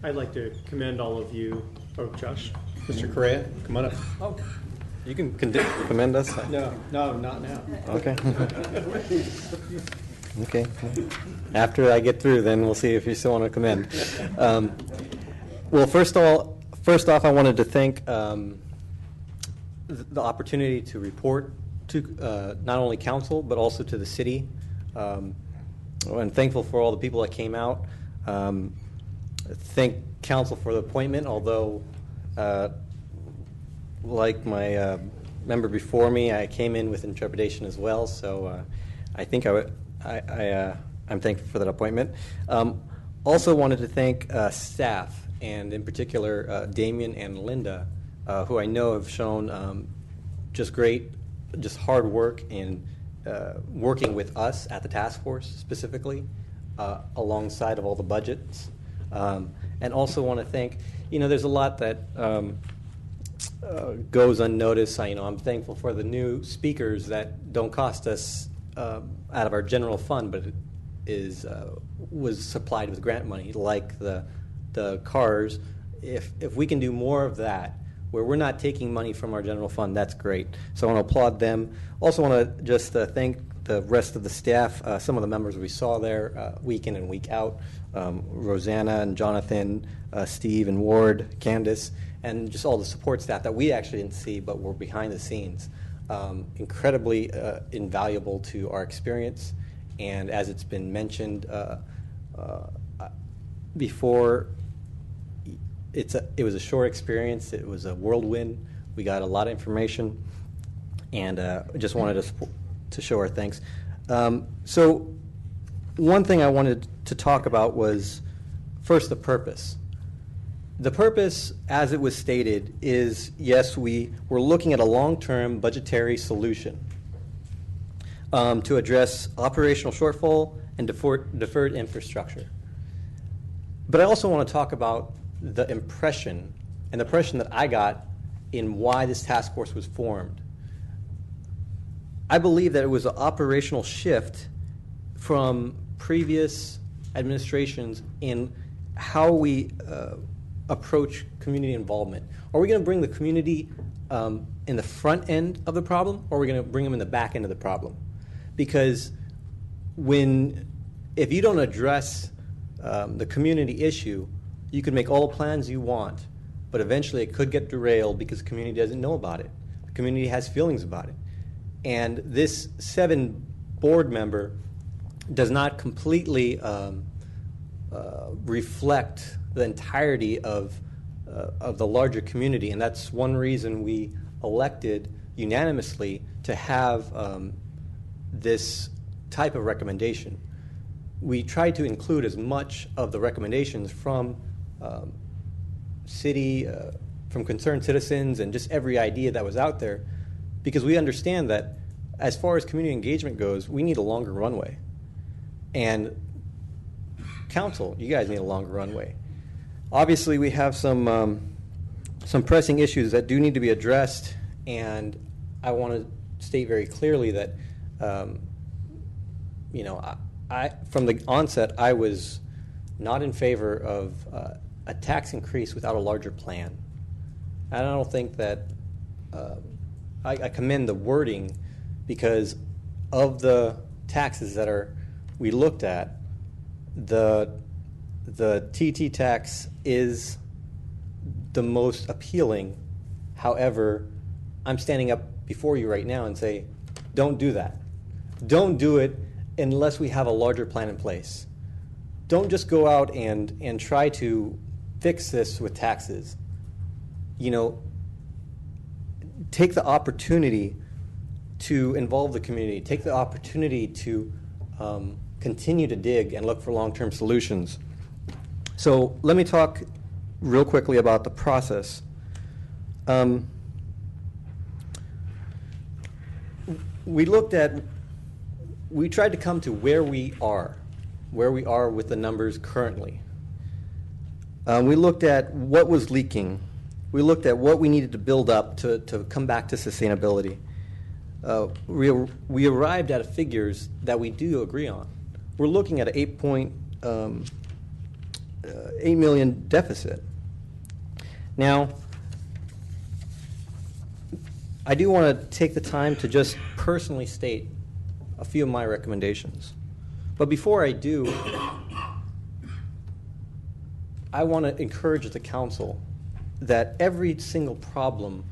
I'd like to commend all of you. Oh, Josh. Mr. Correa, come on up. Oh, you can commend us? No, not now. Okay. Okay. After I get through, then we'll see if you still want to commend. Well, first off, I wanted to thank the opportunity to report to not only council, but also to the city. I'm thankful for all the people that came out. Thank council for the appointment, although like my member before me, I came in with trepidation as well, so I think I'm thankful for that appointment. Also wanted to thank staff, and in particular Damien and Linda, who I know have shown just hard work in working with us at the task force specifically, alongside of all the budgets. And also want to thank, there's a lot that goes unnoticed. I'm thankful for the new speakers that don't cost us out of our general fund, but was supplied with grant money, like the cars. If we can do more of that, where we're not taking money from our general fund, that's great. So I want to applaud them. Also want to just thank the rest of the staff, some of the members we saw there week in and week out, Rosanna and Jonathan, Steve and Ward, Candace, and just all the support staff that we actually didn't see but were behind the scenes. Incredibly invaluable to our experience. And as it's been mentioned before, it was a short experience. It was a whirlwind. We got a lot of information, and just wanted to show our thanks. So one thing I wanted to talk about was, first, the purpose. The purpose, as it was stated, is, yes, we're looking at a long-term budgetary solution to address operational shortfall and deferred infrastructure. But I also want to talk about the impression that I got in why this task force was formed. I believe that it was an operational shift from previous administrations in how we approach community involvement. Are we going to bring the community in the front end of the problem, or are we going to bring them in the back end of the problem? Because if you don't address the community issue, you can make all the plans you want, but eventually it could get derailed because the community doesn't know about it. The community has feelings about it. And this 7 board member does not completely reflect the entirety of the larger community, and that's one reason we elected unanimously to have this type of recommendation. We tried to include as much of the recommendations from city, from concerned citizens, and just every idea that was out there, because we understand that as far as community engagement goes, we need a longer runway. And council, you guys need a longer runway. Obviously, we have some pressing issues that do need to be addressed, and I want to state very clearly that, I from the onset, I was not in favor of a tax increase without a larger plan. And I don't think that I commend the wording, because of the taxes that we looked at, the TT tax is the most appealing. However, I'm standing up before you right now and say, don't do that. Don't do it unless we have a larger plan in place. Don't just go out and try to fix this with taxes. Take the opportunity to involve the community. Take the opportunity to continue to dig and look for long-term solutions. So let me talk real quickly about the process. We tried to come to where we are with the numbers currently. We looked at what was leaking. We looked at what we needed to build up to come back to sustainability. We arrived at figures that we do agree on. We're looking at an $8 million deficit. Now, I do want to take the time to just personally state a few of my recommendations. But before I do, I want to encourage the council that every single problem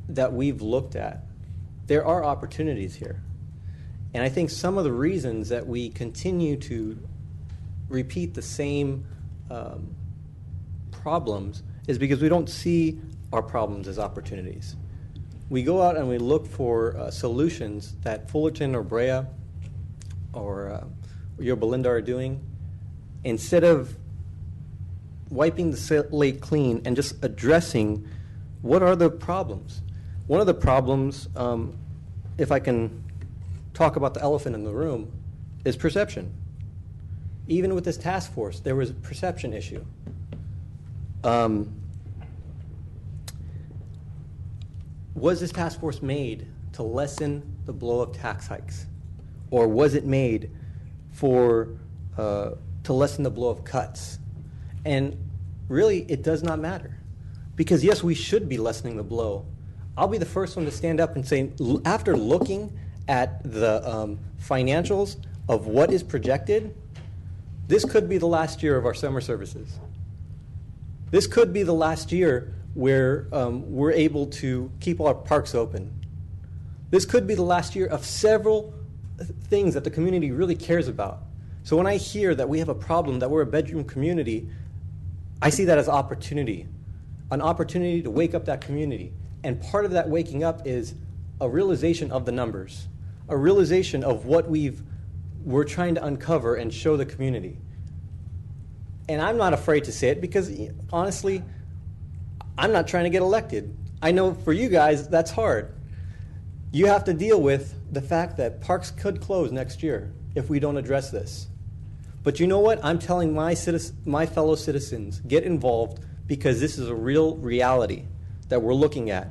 that we've looked at, there are opportunities here. And I think some of the reasons that we continue to repeat the same problems is because we don't see our problems as opportunities. We go out and we look for solutions that Fullerton or Brea or Yorba Linda are doing, instead of wiping the slate clean and just addressing what are the problems. One of the problems, if I can talk about the elephant in the room, is perception. Even with this task force, there was a perception issue. Was this task force made to lessen the blow of tax hikes? Or was it made to lessen the blow of cuts? And really, it does not matter. Because yes, we should be lessening the blow. I'll be the first one to stand up and say, after looking at the financials of what is projected, this could be the last year of our summer services. This could be the last year where we're able to keep our parks open. This could be the last year of several things that the community really cares about. So when I hear that we have a problem, that we're a bedroom community, I see that as opportunity, an opportunity to wake up that community. And part of that waking up is a realization of the numbers, a realization of what we're trying to uncover and show the community. And I'm not afraid to say it because, honestly, I'm not trying to get elected. I know for you guys, that's hard. You have to deal with the fact that parks could close next year if we don't address this. But you know what? I'm telling my fellow citizens, get involved, because this is a real reality that we're looking at.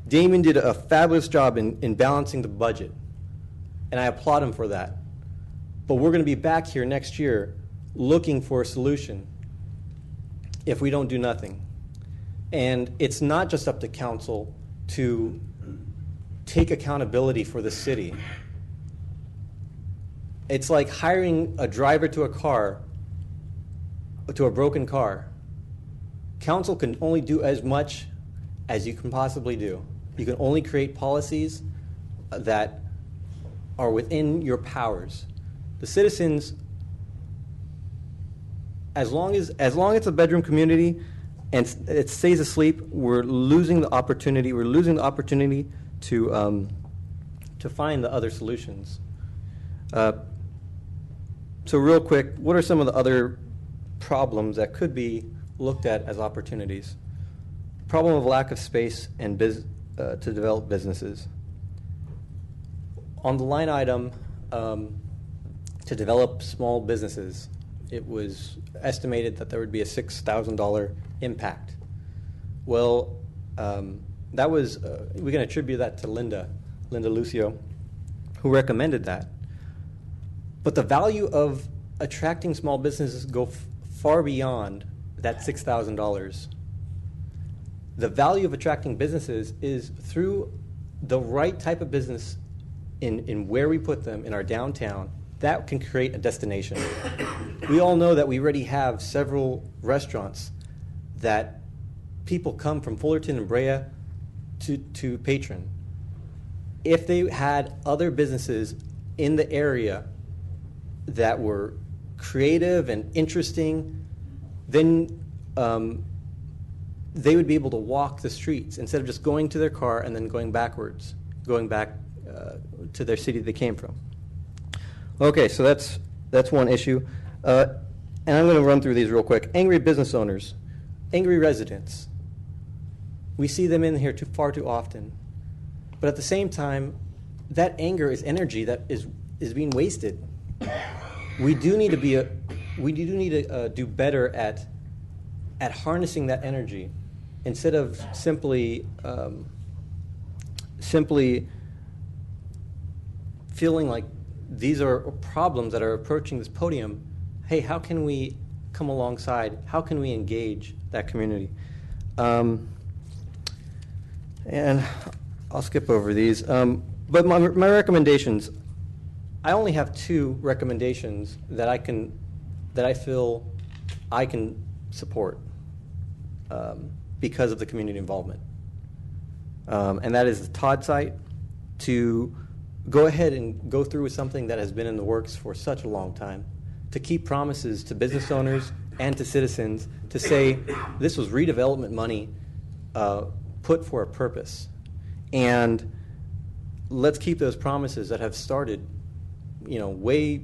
Damon did a fabulous job in balancing the budget, and I applaud him for that. But we're going to be back here next year looking for a solution if we don't do nothing. And it's not just up to council to take accountability for the city. It's like hiring a driver to a broken car. Council can only do as much as you can possibly do. You can only create policies that are within your powers. The citizens, as long as it's a bedroom community and it stays asleep, we're losing the opportunity. We're losing the opportunity to find the other solutions. So real quick, what are some of the other problems that could be looked at as opportunities? Problem of lack of space and to develop businesses. On the line item to develop small businesses, it was estimated that there would be a $6,000 impact. Well, that was we can attribute that to Linda Lucio, who recommended that. But the value of attracting small businesses go far beyond that $6,000. The value of attracting businesses is through the right type of business in where we put them in our downtown. That can create a destination. We all know that we already have several restaurants that people come from Fullerton and Brea to patron. If they had other businesses in the area that were creative and interesting, then they would be able to walk the streets instead of just going to their car and then going back to their city they came from. Okay, so that's one issue. And I'm going to run through these real quick. Angry business owners, angry residents. We see them in here far too often. But at the same time, that anger is energy that is being wasted. We do need to do better at harnessing that energy instead of simply feeling like these are problems that are approaching this podium. Hey, how can we come alongside? How can we engage that community? And I'll skip over these. But my recommendations, I only have 2 recommendations that I feel I can support because of the community involvement. And that is the Todd site, to go ahead and go through with something that has been in the works for such a long time, to keep promises to business owners and to citizens, to say this was redevelopment money put for a purpose. And let's keep those promises that have started, way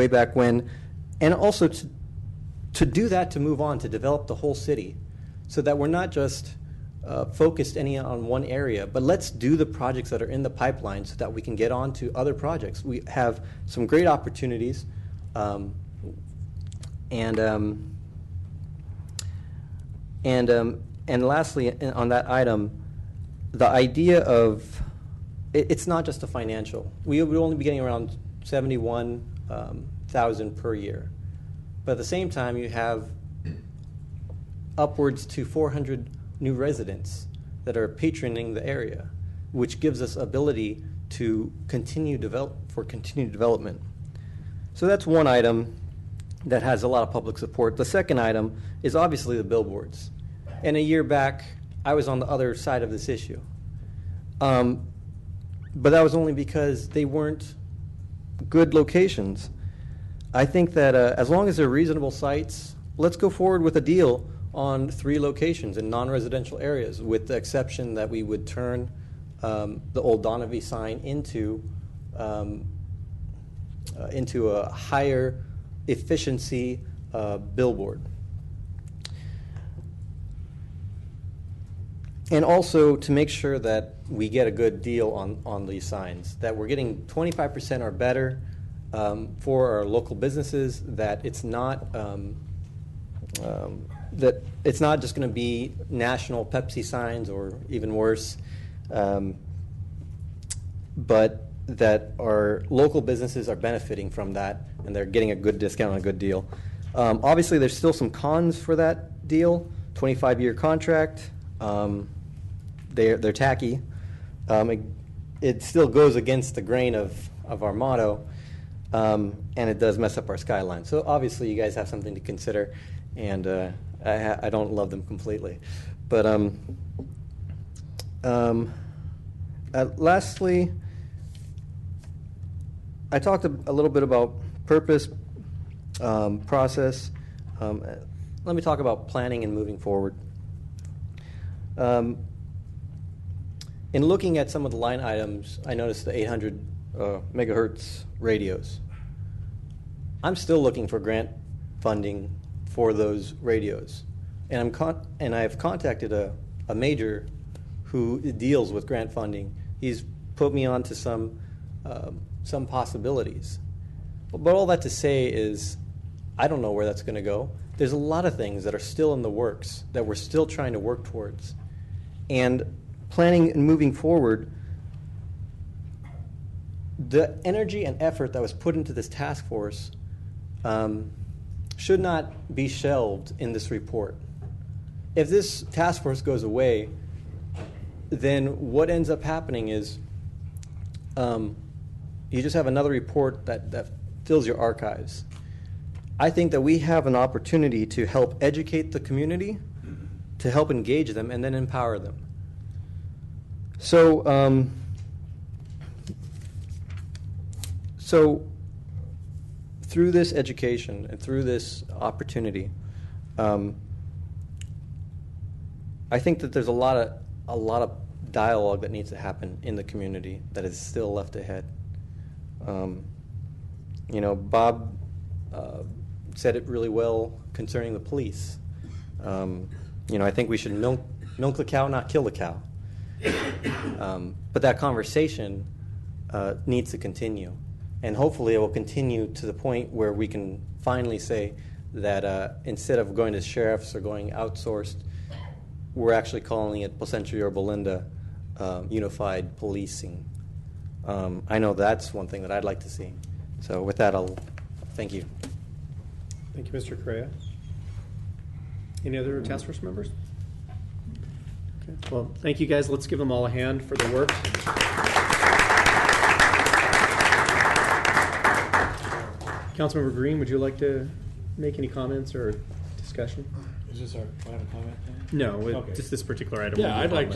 back when, and also to do that, to move on, to develop the whole city, so that we're not just focused on one area, but let's do the projects that are in the pipeline so that we can get on to other projects. We have some great opportunities, and lastly, on that item, the idea of it's not just a financial. We would only be getting around 71,000 per year, but at the same time, you have upwards to 400 new residents that are patroning the area, which gives us ability to continued development. So that's one item that has a lot of public support. The second item is obviously the billboards. And a year back, I was on the other side of this issue. But that was only because they weren't good locations. I think that as long as they're reasonable sites, let's go forward with a deal on 3 locations in non-residential areas, with the exception that we would turn the old Donaby sign into a higher efficiency billboard. And also to make sure that we get a good deal on these signs, that we're getting 25% or better for our local businesses, that it's not just going to be national Pepsi signs or even worse, but that our local businesses are benefiting from that and they're getting a good discount and a good deal. Obviously, there's still some cons for that deal. 25-year contract. They're tacky. It still goes against the grain of our motto, and it does mess up our skyline. So obviously, you guys have something to consider, and I don't love them completely. But lastly, I talked a little bit about purpose, process. Let me talk about planning and moving forward. In looking at some of the line items, I noticed the 800 megahertz radios. I'm still looking for grant funding for those radios, and I've contacted a major who deals with grant funding. He's put me on to some possibilities. But all that to say is, I don't know where that's going to go. There's a lot of things that are still in the works that we're still trying to work towards. And planning and moving forward, the energy and effort that was put into this task force should not be shelved in this report. If this task force goes away, then what ends up happening is you just have another report that fills your archives. I think that we have an opportunity to help educate the community, to help engage them, and then empower them. So, through this education and through this opportunity, I think that there's a lot of dialogue that needs to happen in the community that is still left ahead. Bob said it really well concerning the police. I think we should milk the cow, not kill the cow. But that conversation needs to continue. And hopefully it will continue to the point where we can finally say that instead of going to sheriffs or going outsourced, we're actually calling it Placentia or Belinda unified policing. I know that's one thing that I'd like to see. So with that, I'll thank you. Thank you, Mr. Correa. Any other task force members? Okay. Well, thank you guys. Let's give them all a hand for their work. Councilmember Green, would you like to make any comments or discussion? Is this our final comment then? No, Okay. just this particular item. Yeah, I'd like to